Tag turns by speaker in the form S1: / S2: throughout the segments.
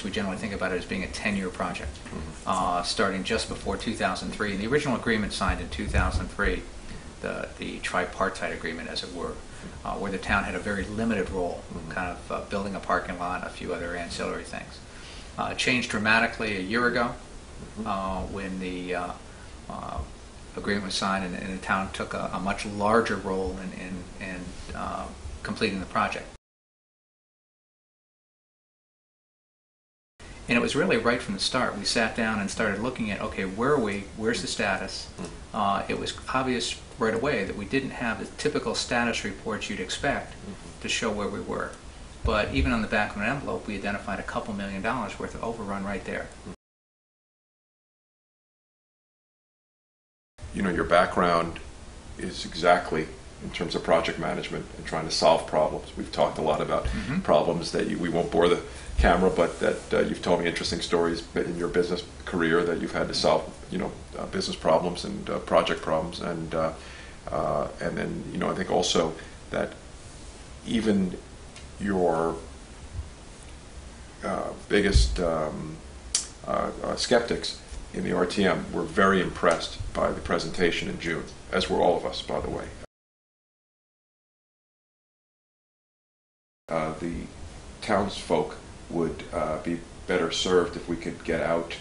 S1: we generally think about it as being a 10-year project, starting just before 2003. And the original agreement signed in 2003, the tripartite agreement, as it were, where the town had a very limited role, kind of building a parking lot, a few other ancillary things. Changed dramatically a year ago when the agreement was signed, and the town took a much larger role in completing the project. And it was really right from the start. We sat down and started looking at, okay, where are we? Where's the status? It was obvious right away that we didn't have the typical status reports you'd expect to show where we were. But even on the back of an envelope, we identified a couple $1 million worth of overrun right there.
S2: You know, your background is exactly in terms of project management and trying to solve problems. We've talked a lot about problems that we won't bore the camera, but that you've told me interesting stories in your business career that you've had to solve, you know, business problems and project problems, and then, you know, I think also that even your biggest skeptics in the RTM were very impressed by the presentation in June, as were all of us, by the way. The townsfolk would be better served if we could get out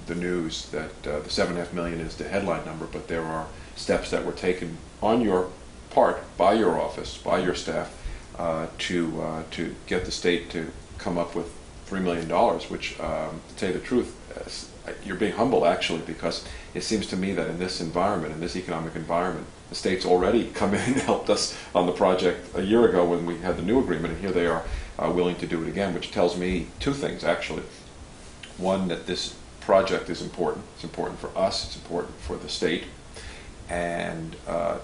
S2: the news that the $7.5 million is the headline number, but there are steps that were taken on your part, by your office, by your staff, to get the state to come up with $3 million, which, to tell you the truth, you're being humble actually, because it seems to me that in this environment, in this economic environment, the state's already come in and helped us on the project a year ago when we had the new agreement, and here they are willing to do it again, which tells me two things actually. One, that this project is important. It's important for us, it's important for the state, and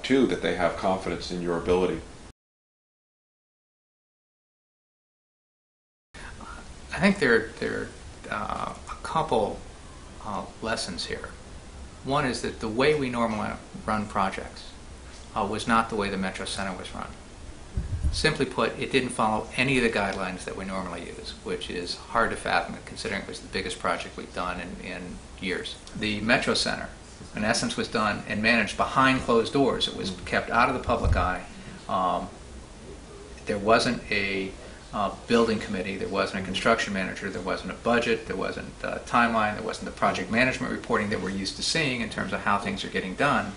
S2: two, that they have confidence in your ability.
S1: I think there are a couple lessons here. One is that the way we normally run projects was not the way the Metro Center was run. Simply put, it didn't follow any of the guidelines that we normally use, which is hard to fathom considering it was the biggest project we've done in years. The Metro Center, in essence, was done and managed behind closed doors. It was kept out of the public eye. There wasn't a building committee, there wasn't a construction manager, there wasn't a budget, there wasn't a timeline, there wasn't the project management reporting that we're used to seeing in terms of how things are getting done.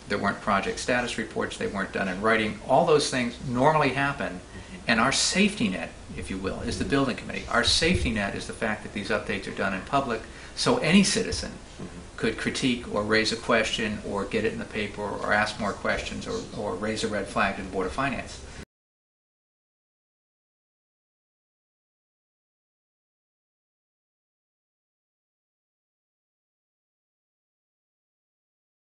S1: There weren't project status reports, they weren't done in writing. All those things normally happen, and our safety net, if you will, is the building committee. Our safety net is the fact that these updates are done in public, so any citizen could critique or raise a question or get it in the paper or ask more questions or raise a red flag to the Board of Finance.